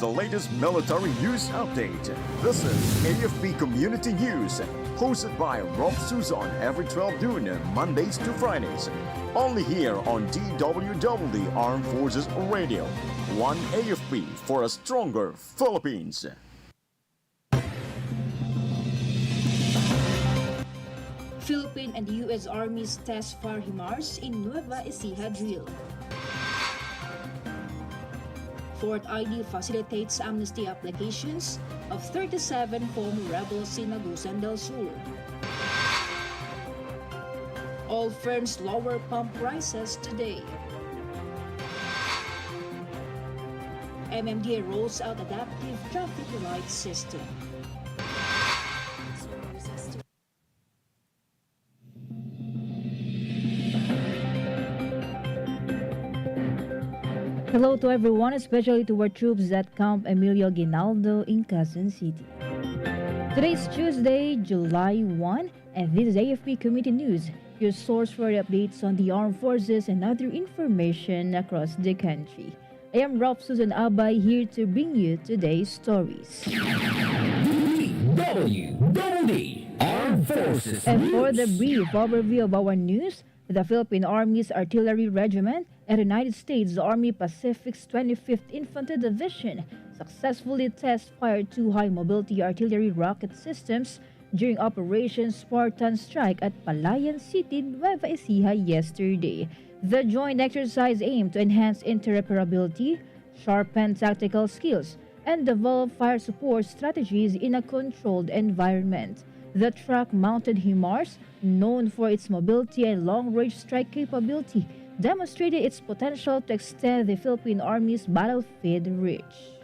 the latest military news update. This is AFP Community News, hosted by Rofh Suzon every 12 noon, Mondays to Fridays. Only here on DWDD Armed Forces Radio. One AFP for a stronger Philippines. Philippine and U.S. Army's test fire HIMARS in Nueva Ecija drill. Fort ID facilitates amnesty applications of 37 former rebels in Agusan del Sur. All firms lower pump prices today. MMDA rolls out adaptive traffic light system. Hello to everyone, especially to our troops at Camp Emilio Ginaldo in Quezon City. Today is Tuesday, July 1, and this is AFP Community News, your source for updates on the armed forces and other information across the country. I am Rofh Suzon-Abay here to bring you today's stories. DWDD Armed Forces And for the brief overview of our news, the Philippine Army's Artillery Regiment and United States Army Pacific's 25th Infantry Division successfully test-fired two high-mobility artillery rocket systems during Operation Spartan Strike at Palayan City, Nueva Ecija yesterday. The joint exercise aimed to enhance interoperability, sharpen tactical skills, and develop fire support strategies in a controlled environment. The truck-mounted HIMARS, known for its mobility and long-range strike capability, demonstrated its potential to extend the Philippine Army's battlefield reach.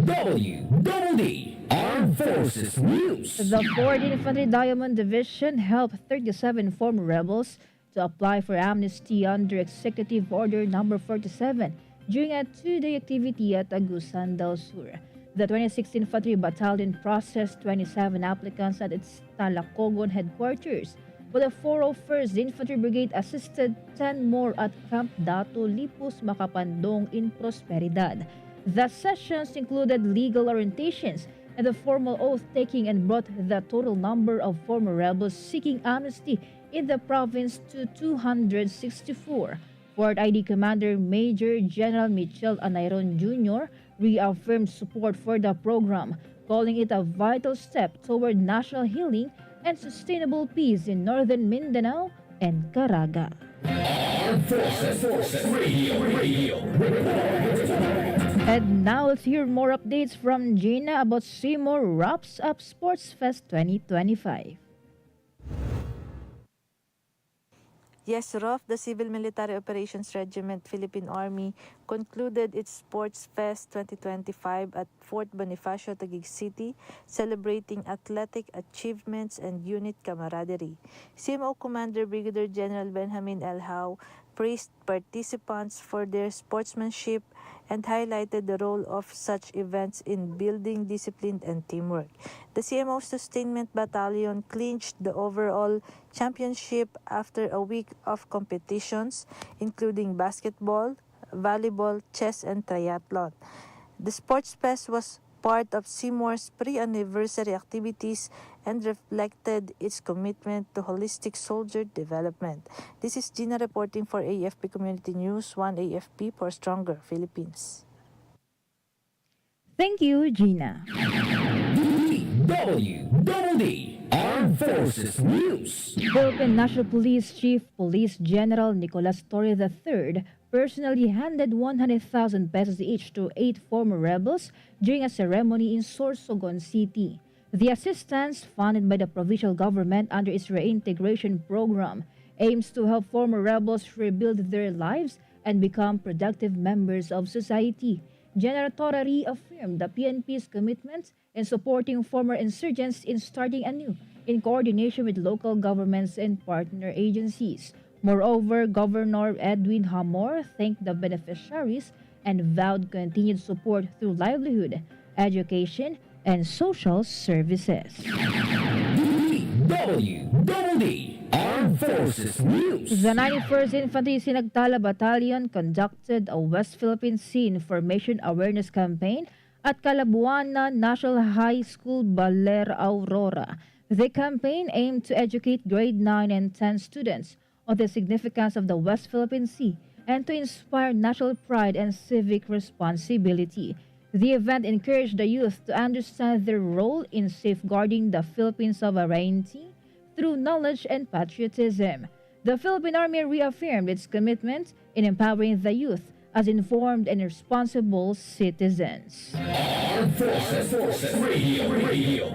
DWDD Armed Forces News. The 4th Infantry Diamond Division helped 37 former rebels to apply for amnesty under Executive Order No. 47 during a two-day activity at Agusan del Sur. The 26th Infantry Battalion processed 27 applicants at its Talacogon headquarters, while the 401st Infantry Brigade assisted 10 more at Camp Dato Lipus Macapandong in Prosperidad. The sessions included legal orientations and the formal oath-taking and brought the total number of former rebels seeking amnesty in the province to 264. Fort ID Commander Major General Michel Anayron Jr. reaffirmed support for the program, calling it a vital step toward national healing and sustainable peace in northern Mindanao and Caraga. Armed Forces Radio. And now let's hear more updates from Gina about Seymour wraps up Sports Fest 2025. Yes, Rofh, the Civil Military Operations Regiment Philippine Army concluded its Sports Fest 2025 at Fort Bonifacio, Taguig City, celebrating athletic achievements and unit camaraderie. CMO Commander Brigadier General Benjamin L. Howe praised participants for their sportsmanship and highlighted the role of such events in building discipline and teamwork. The CMO Sustainment Battalion clinched the overall championship after a week of competitions, including basketball, volleyball, chess, and triathlon. The Sports Fest was part of Seymour's pre-anniversary activities and reflected its commitment to holistic soldier development. This is Gina reporting for AFP Community News, 1 AFP for Stronger Philippines. Thank you, Gina. DWDD Armed Forces News. Philippine National Police Chief Police General Nicolas Torre III personally handed 100,000 pesos each to 8 former rebels during a ceremony in Sorsogon City. The assistance, funded by the provincial government under its reintegration program, aims to help former rebels rebuild their lives and become productive members of society. General Torre reaffirmed the PNP's commitment in supporting former insurgents in starting anew in coordination with local governments and partner agencies. Moreover, Governor Edwin Hamor thanked the beneficiaries and vowed continued support through livelihood, education, and social services. DWDD Armed Forces News. The 91st Infantry Sinagtala Battalion conducted a West Philippine Sea Information Awareness Campaign at Calabuana National High School, Baler, Aurora. The campaign aimed to educate grade 9 and 10 students on the significance of the West Philippine Sea and to inspire national pride and civic responsibility. The event encouraged the youth to understand their role in safeguarding the Philippine sovereignty through knowledge and patriotism. The Philippine Army reaffirmed its commitment in empowering the youth as informed and responsible citizens. Armed Forces Radio.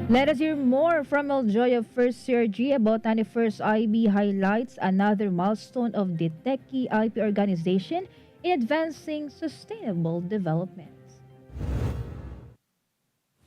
Let us hear more from Joy of First CRG about 91st IB highlights another milestone of the Techie IP organization in advancing sustainable development.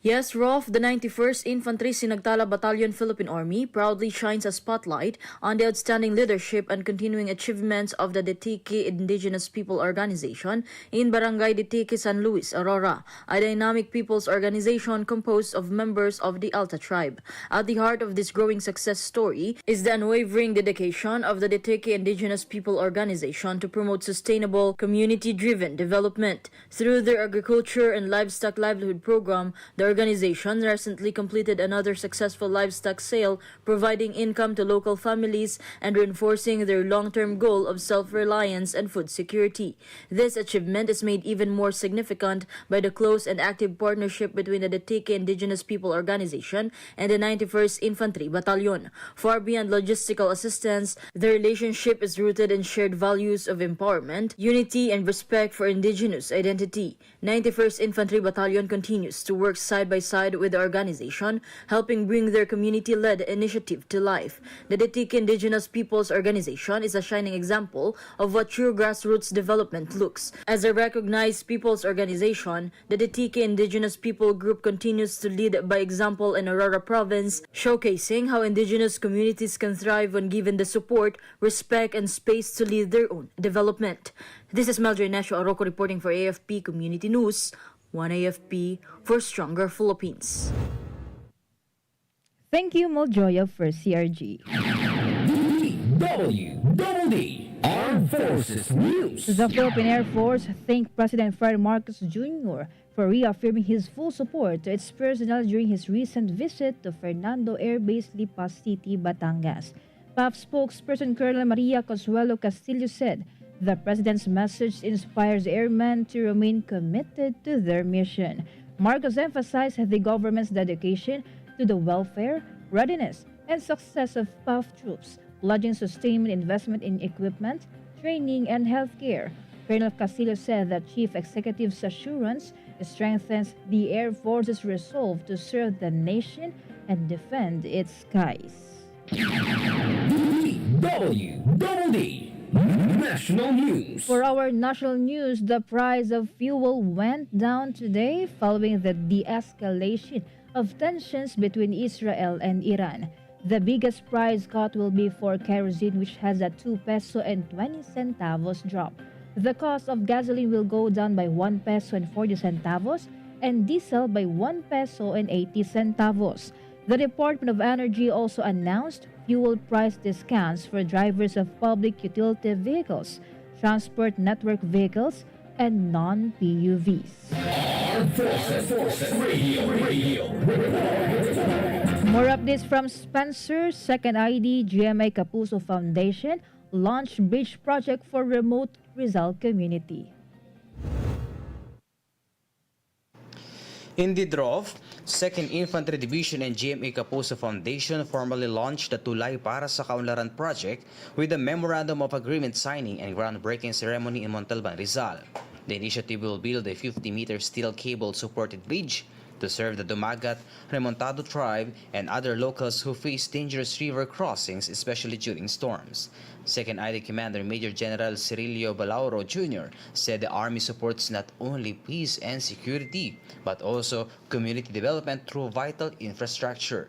Yes, Rofh, the 91st Infantry Sinagtala Battalion Philippine Army proudly shines a spotlight on the outstanding leadership and continuing achievements of the Detiki Indigenous People Organization in Barangay Detiki, San Luis, Aurora, a dynamic people's organization composed of members of the Alta tribe. At the heart of this growing success story is the unwavering dedication of the Detiki Indigenous People Organization to promote sustainable, community-driven development. Through their agriculture and livestock livelihood program, the organization recently completed another successful livestock sale, providing income to local families and reinforcing their long-term goal of self-reliance and food security. This achievement is made even more significant by the close and active partnership between the Detiki Indigenous People Organization and the 91st Infantry Battalion. Far beyond logistical assistance, the relationship is rooted in shared values of empowerment, unity, and respect for indigenous identity. 91st Infantry Battalion continues to work side by side with the organization, helping bring their community-led initiative to life. The Detiki Indigenous Peoples Organization is a shining example of what true grassroots development looks. As a recognized people's organization, the Detiki Indigenous People Group continues to lead by example in Aurora Province, showcasing how indigenous communities can thrive when given the support, respect, and space to lead their own development. This is Meldry Nesho Arroco reporting for AFP Community News. One AFP for stronger Philippines. Thank you, Moljoya, for CRG. DWDD Armed Forces News. The Philippine Air Force thanked President Fred Marcos Jr. for reaffirming his full support to its personnel during his recent visit to Fernando Air Base, Lipa City, Batangas. PAF spokesperson Colonel Maria Consuelo Castillo said, the President's message inspires airmen to remain committed to their mission. Marcos emphasized the government's dedication to the welfare, readiness, and success of PAF troops, pledging sustained investment in equipment, training, and healthcare. Colonel Castillo said that Chief Executive's assurance strengthens the Air Force's resolve to serve the nation and defend its skies. DWDD National News. For our national news, the price of fuel went down today following the de-escalation of tensions between Israel and Iran. The biggest price cut will be for kerosene, which has a 2 peso and 20 centavos drop. The cost of gasoline will go down by 1 peso and 40 centavos and diesel by 1 peso and 80 centavos. The Department of Energy also announced fuel price discounts for drivers of public utility vehicles, transport network vehicles, and non-PUVs. Armed Forces Radio. More updates from Spencer. Second ID GMA Kapuso Foundation launched bridge project for remote Rizal community. In the Rofh, 2nd Infantry Division and GMA Kapuso Foundation formally launched the JuLY para sa Kaunlaran project with a Memorandum of Agreement signing and groundbreaking ceremony in Montalban, Rizal. The initiative will build a 50-meter steel cable-supported bridge to serve the Dumagat, Remontado tribe, and other locals who face dangerous river crossings, especially during storms. 2nd ID Commander Major General Cirilio Balauro Jr. said the Army supports not only peace and security, but also community development through vital infrastructure.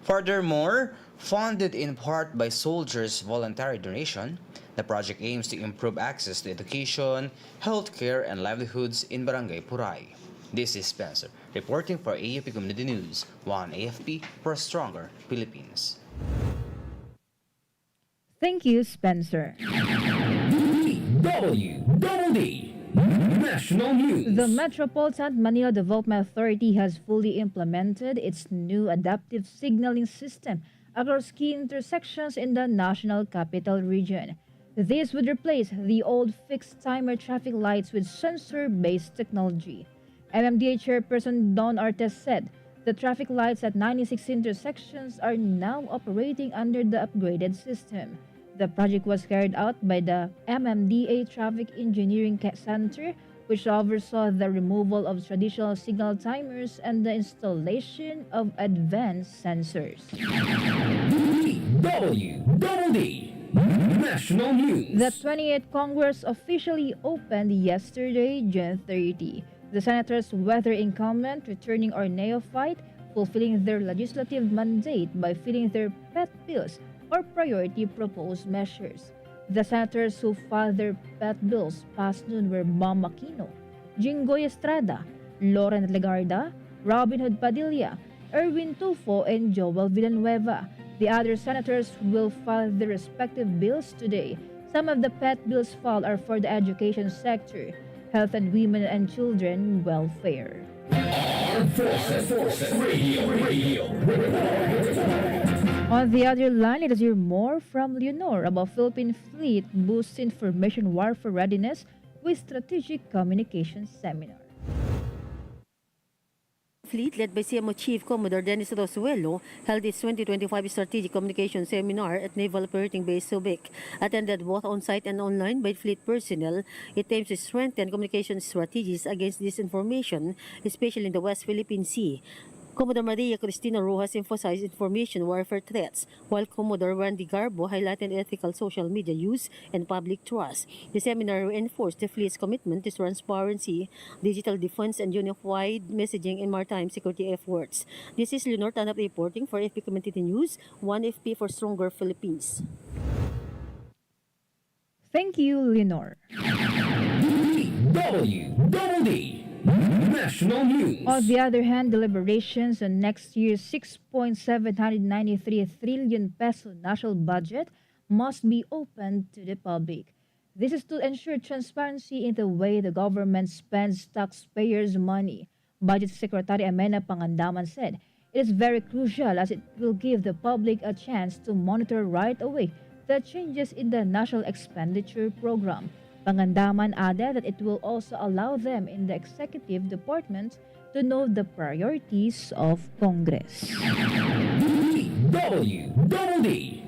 Furthermore, funded in part by soldiers' voluntary donation, the project aims to improve access to education, healthcare, and livelihoods in Barangay Puray. This is Spencer, reporting for AFP Community News, 1 AFP for a stronger Philippines. Thank you, Spencer. DWDD National News. The Metropolitan Manila Development Authority has fully implemented its new adaptive signaling system across key intersections in the National Capital Region. This would replace the old fixed timer traffic lights with sensor-based technology. MMDA Chairperson Don Artes said the traffic lights at 96 intersections are now operating under the upgraded system. The project was carried out by the MMDA Traffic Engineering Center, which oversaw the removal of traditional signal timers and the installation of advanced sensors. DWDD National News. The 28th Congress officially opened yesterday, June 30. The senators, whether incumbent, returning, or neophyte, fulfilling their legislative mandate by filling their pet bills or priority proposed measures. The senators who filed their pet bills past noon were Bam Aquino, Jinggoy Estrada, Lauren Legarda, Robin Hood Padilla, Erwin Tulfo, and Joel Villanueva. The other senators will file their respective bills today. Some of the pet bills filed are for the education sector, health and women and children welfare. Armed Forces Radio. On the other line, let us hear more from Leonor about Philippine Fleet boosts information warfare readiness with strategic communications seminar. Fleet, led by CMO Chief Commodore Dennis Rosuelo, held its 2025 Strategic Communication Seminar at Naval Operating Base Subic. Attended both on-site and online by fleet personnel, it aims to strengthen communication strategies against disinformation, especially in the West Philippine Sea. Commodore Maria Cristina Rojas emphasized information warfare threats, while Commodore Randy Garbo highlighted ethical social media use and public trust. The seminar reinforced the fleet's commitment to transparency, digital defense, and unified messaging in maritime security efforts. This is Leonor Tanap reporting for AFP Community News, 1 FP for Stronger Philippines. Thank you, Leonor. DWDD National News. On the other hand, deliberations on next year's 6.793 trillion peso national budget must be opened to the public. This is to ensure transparency in the way the government spends taxpayers' money. Budget Secretary Amena Pangandaman said it is very crucial as it will give the public a chance to monitor right away the changes in the national expenditure program. Pangandaman added that it will also allow them in the executive department to know the priorities of Congress. DWDD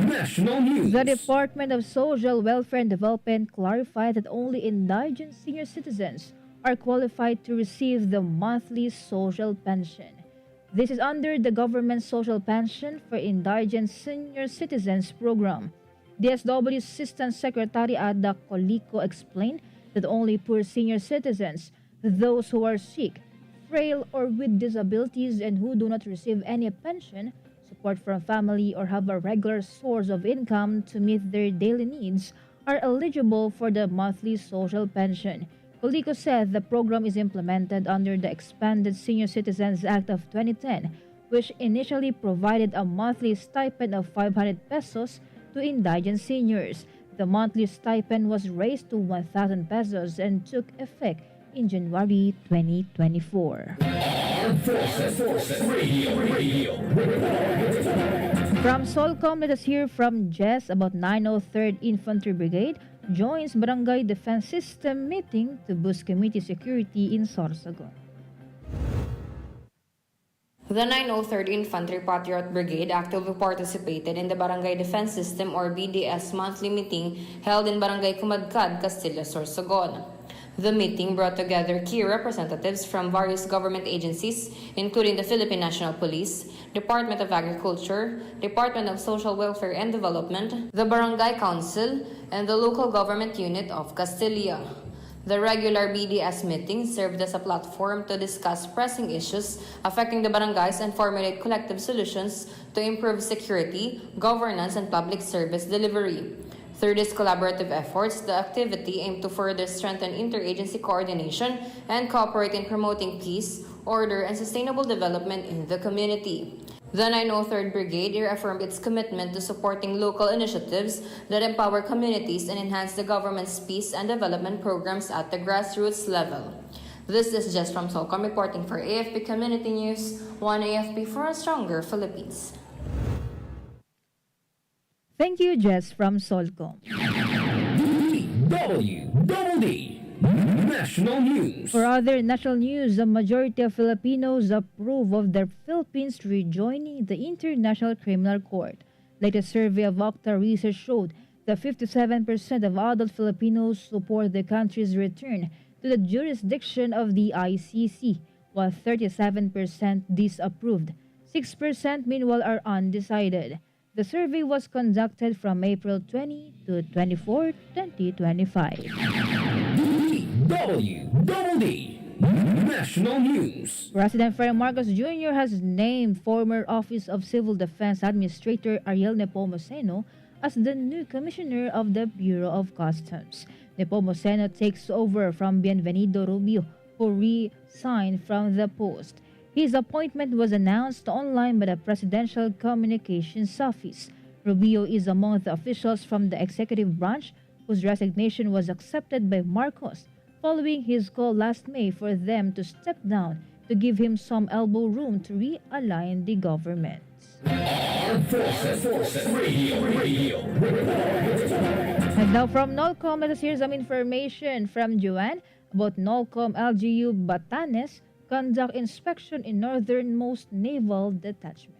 National News. The Department of Social Welfare and Development clarified that only indigent senior citizens are qualified to receive the monthly social pension. This is under the government social pension for indigent senior citizens program. DSW Assistant Secretary Ada Colico explained that only poor senior citizens, those who are sick, frail, or with disabilities and who do not receive any pension, support from family, or have a regular source of income to meet their daily needs, are eligible for the monthly social pension. Colico said the program is implemented under the Expanded Senior Citizens Act of 2010, which initially provided a monthly stipend of 500 pesos to indigent seniors. The monthly stipend was raised to 1,000 pesos and took effect in January 2024. Armed Forces Radio. From Solcom, let us hear from Jess about 903rd Infantry Brigade joins Barangay Defense System meeting to boost community security in Sorsogon. The 903rd Infantry Patriot Brigade actively participated in the Barangay Defense System or BDS monthly meeting held in Barangay Kumadkad, Castilla, Sorsogon. The meeting brought together key representatives from various government agencies, including the Philippine National Police, Department of Agriculture, Department of Social Welfare and Development, the Barangay Council, and the local government unit of Castilla. The regular BDS meeting served as a platform to discuss pressing issues affecting the barangays and formulate collective solutions to improve security, governance, and public service delivery. Through these collaborative efforts, the activity aimed to further strengthen interagency coordination and cooperate in promoting peace, order, and sustainable development in the community. The 903rd Brigade reaffirmed its commitment to supporting local initiatives that empower communities and enhance the government's peace and development programs at the grassroots level. This is Jess from Solcom reporting for AFP Community News, one AFP for a stronger Philippines. Thank you, Jess from Solcom. DWDD National News. For other national news, the majority of Filipinos approve of the Philippines rejoining the International Criminal Court. Latest survey of Okta Research showed that 57% of adult Filipinos support the country's return to the jurisdiction of the ICC, while 37% disapproved. 6% meanwhile are undecided. The survey was conducted from April 20 to 24, 2025. DWDD National News. President Ferdinand Marcos Jr. has named former Office of Civil Defense Administrator Ariel Nepomuceno as the new Commissioner of the Bureau of Customs. Nepomuceno takes over from Bienvenido Rubio, who resigned from the post. His appointment was announced online by the Presidential Communications Office. Rubio is among the officials from the executive branch whose resignation was accepted by Marcos following his call last May for them to step down to give him some elbow room to realign the government. Armed Forces Radio. And now from NOLCOM, let us hear some information from Joanne about NOLCOM LGU Batanes conduct inspection in northernmost naval detachment.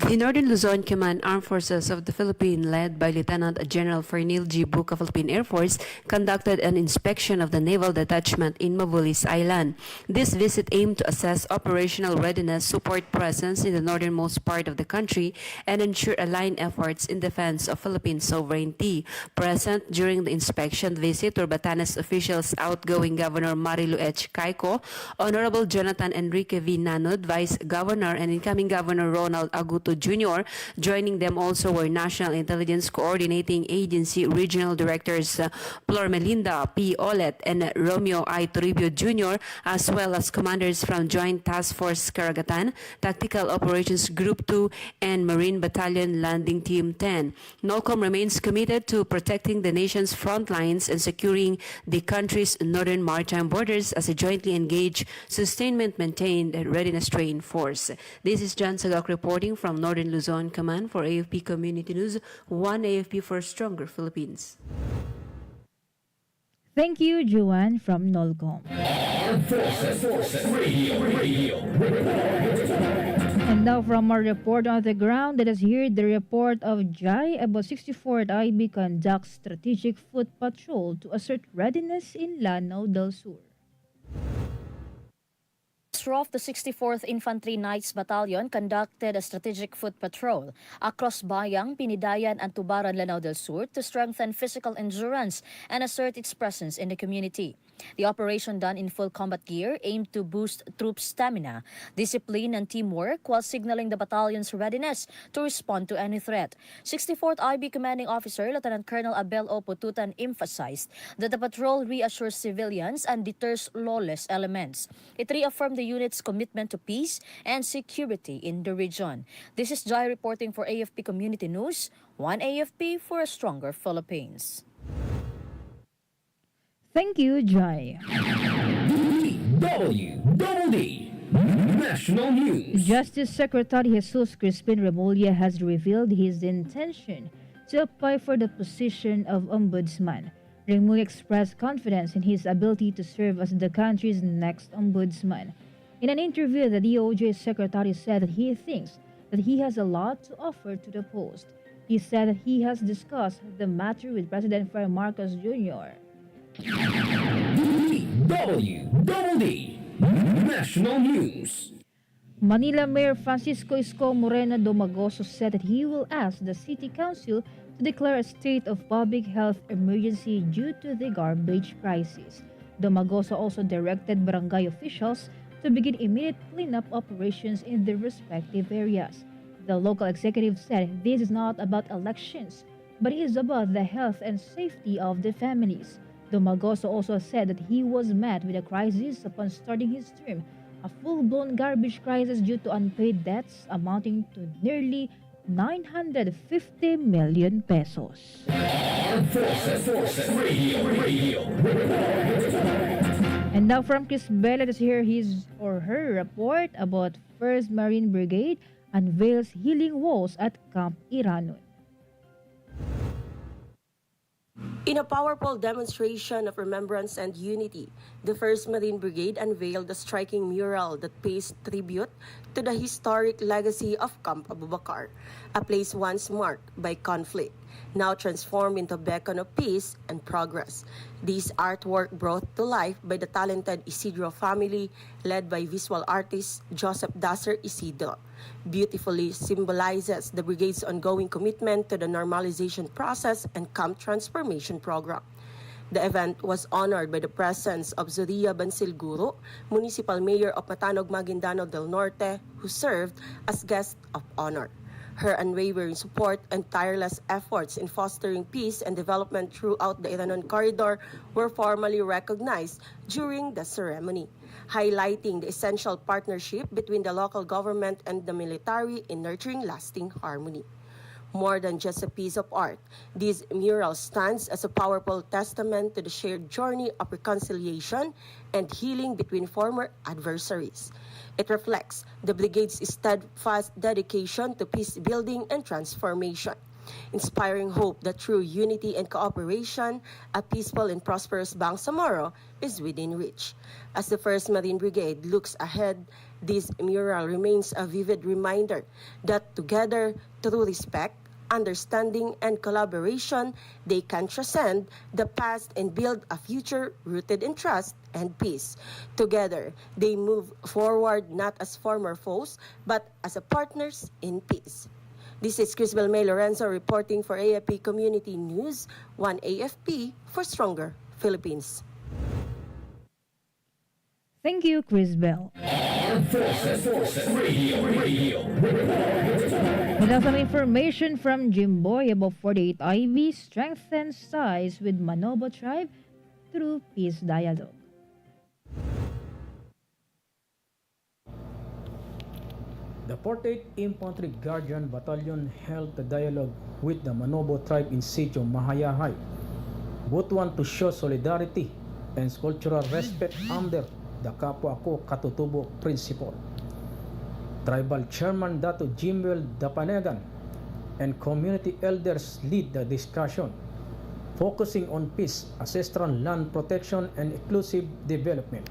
The Northern Luzon Command Armed Forces of the Philippines, led by Lieutenant General Fernil G. Buca, Philippine Air Force, conducted an inspection of the naval detachment in Mabulis Island. This visit aimed to assess operational readiness, support presence in the northernmost part of the country, and ensure aligned efforts in defense of Philippine sovereignty. Present during the inspection visit were Batanes officials outgoing Governor Marilu H. Caico, Honorable Jonathan Enrique V. Nanud, Vice Governor, and incoming Governor Ronald Aguto Jr. Joining them also were National Intelligence Coordinating Agency Regional Directors Flor Melinda P. Olet and Romeo I. Toribio Jr., as well as commanders from Joint Task Force Karagatan, Tactical Operations Group 2, and Marine Battalion Landing Team 10. NOLCOM remains committed to protecting the nation's front lines and securing the country's northern maritime borders as a jointly engaged, sustainment-maintained, and readiness-trained force. This is John Sagak reporting from Northern Luzon Command for AFP Community News, one AFP for a stronger Philippines. Thank you, Joanne from NOLCOM. Armed Forces Radio. And now from our report on the ground, let us hear the report of JuLY about 64th IB conducts strategic foot patrol to assert readiness in Lanao del Sur. Rofh, the 64th Infantry Knights Battalion conducted a strategic foot patrol across Bayang, Pinidayan, and Tubaran, Lanao del Sur to strengthen physical endurance and assert its presence in the community. The operation, done in full combat gear, aimed to boost troops' stamina, discipline, and teamwork while signaling the battalion's readiness to respond to any threat. 64th IB Commanding Officer Lieutenant Colonel Abel O. Pututan emphasized that the patrol reassures civilians and deters lawless elements. It reaffirmed the unit's commitment to peace and security in the region. This is JuLY reporting for AFP Community News, one AFP for a stronger Philippines. Thank you, JuLY. DWDD National News. Justice Secretary Jesus Crispin Remulla has revealed his intention to apply for the position of ombudsman. Remulla expressed confidence in his ability to serve as the country's next ombudsman. In an interview, the DOJ secretary said that he thinks that he has a lot to offer to the post. He said that he has discussed the matter with President Ferdinand Marcos Jr. DWDD National News. Manila Mayor Francisco Isko Moreno Domagoso said that he will ask the City Council to declare a state of public health emergency due to the garbage crisis. Domagoso also directed barangay officials to begin immediate cleanup operations in their respective areas. The local executive said this is not about elections, but it is about the health and safety of the families. Domagoso also said that he was met with a crisis upon starting his term, a full-blown garbage crisis due to unpaid debts amounting to nearly 950 million pesos. Armed Forces Radio. And now from Chris Bell, let us hear his or her report about 1st Marine Brigade unveils healing walls at Camp Iranon. In a powerful demonstration of remembrance and unity, the 1st Marine Brigade unveiled a striking mural that pays tribute to the historic legacy of Camp Abubakar, a place once marked by conflict, now transformed into a beacon of peace and progress. This artwork brought to life by the talented Isidro family, led by visual artist Joseph Dasser Isidro, beautifully symbolizes the brigade's ongoing commitment to the normalization process and camp transformation program. The event was honored by the presence of Zoria Bansilguro, Municipal Mayor of Matanog, Maguindano del Norte, who served as guest of honor. Her unwavering support and tireless efforts in fostering peace and development throughout the Iranon corridor were formally recognized during the ceremony, highlighting the essential partnership between the local government and the military in nurturing lasting harmony. More than just a piece of art, this mural stands as a powerful testament to the shared journey of reconciliation and healing between former adversaries. It reflects the brigade's steadfast dedication to peace building and transformation, inspiring hope that through unity and cooperation, a peaceful and prosperous Bangsamoro is within reach. As the 1st Marine Brigade looks ahead, this mural remains a vivid reminder that together, through respect, understanding, and collaboration, they can transcend the past and build a future rooted in trust and peace. Together, they move forward not as former foes, but as a partners in peace. This is Crisbel May Lorenzo reporting for AFP Community News, 1 AFP for Stronger Philippines. Thank you, Chris Bell. Armed Forces Radio. We have some information from Jimboy about 48 IB strengthens ties with Manobo tribe through peace dialogue. The 48th Infantry Guardian Battalion held a dialogue with the Manobo tribe in Sitio Mahayahay. Both want to show solidarity and cultural respect under the Kapwa Ako Katutubo principle. Tribal Chairman Dato Jimwell Dapanegan and community elders lead the discussion, focusing on peace, ancestral land protection, and inclusive development.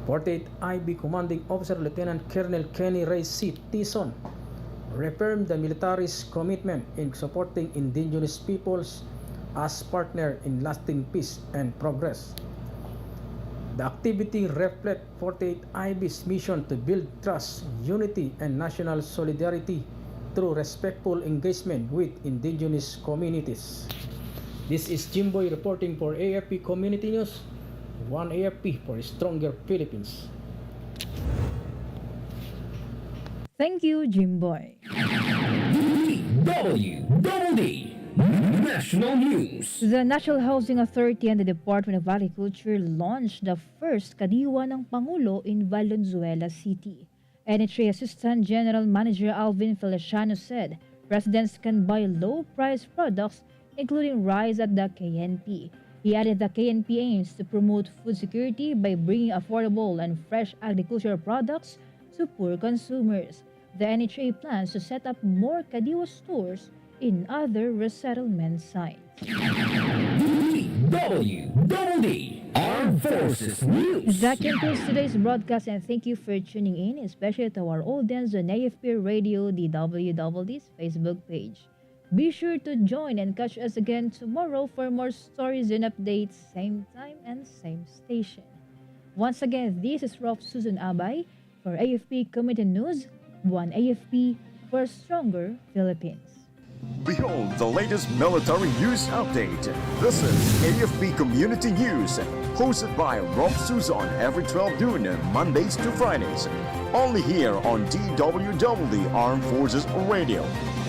48th IB Commanding Officer Lieutenant Colonel Kenny Ray C. Tison reaffirmed the military's commitment in supporting indigenous peoples as partner in lasting peace and progress. The activity reflects 48 IB's mission to build trust, unity, and national solidarity through respectful engagement with indigenous communities. This is Jimboy reporting for AFP Community News, 1 AFP for Stronger Philippines. Thank you, Jimboy. DWDD National News. The National Housing Authority and the Department of Agriculture launched the first Kadiwa ng Pangulo in Valenzuela City. NHA Assistant General Manager Alvin Feliciano said residents can buy low-priced products including rice at the KNP. He added the KNP aims to promote food security by bringing affordable and fresh agricultural products to poor consumers. The NHA plans to set up more Kadiwa stores in other resettlement sites. DWDD Armed Forces News. That concludes today's broadcast, and thank you for tuning in, especially to our audience on AFP Radio DWDD's Facebook page. Be sure to join and catch us again tomorrow for more stories and updates, same time and same station. Once again, this is Rofh Suzon-Abay for AFP Community News, 1 AFP for Stronger Philippines. Behold the latest military news update. This is AFP Community News, hosted by Rofh Suzon every 12 noon, Mondays to Fridays. Only here on DWDD Armed Forces Radio.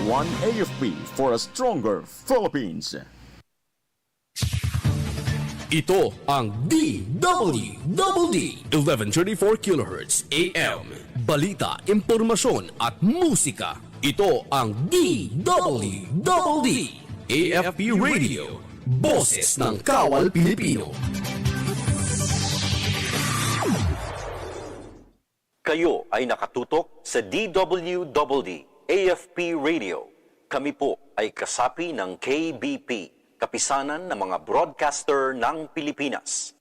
One AFP for a stronger Philippines. Ito ang DWDD 1134 kHz AM. Balita, impormasyon at musika. Ito ang DWDD AFP Radio. Boses ng Kawal Pilipino. Kayo ay nakatutok sa DWDD AFP Radio. Kami po ay kasapi ng KBP, Kapisanan ng mga Broadcaster ng Pilipinas.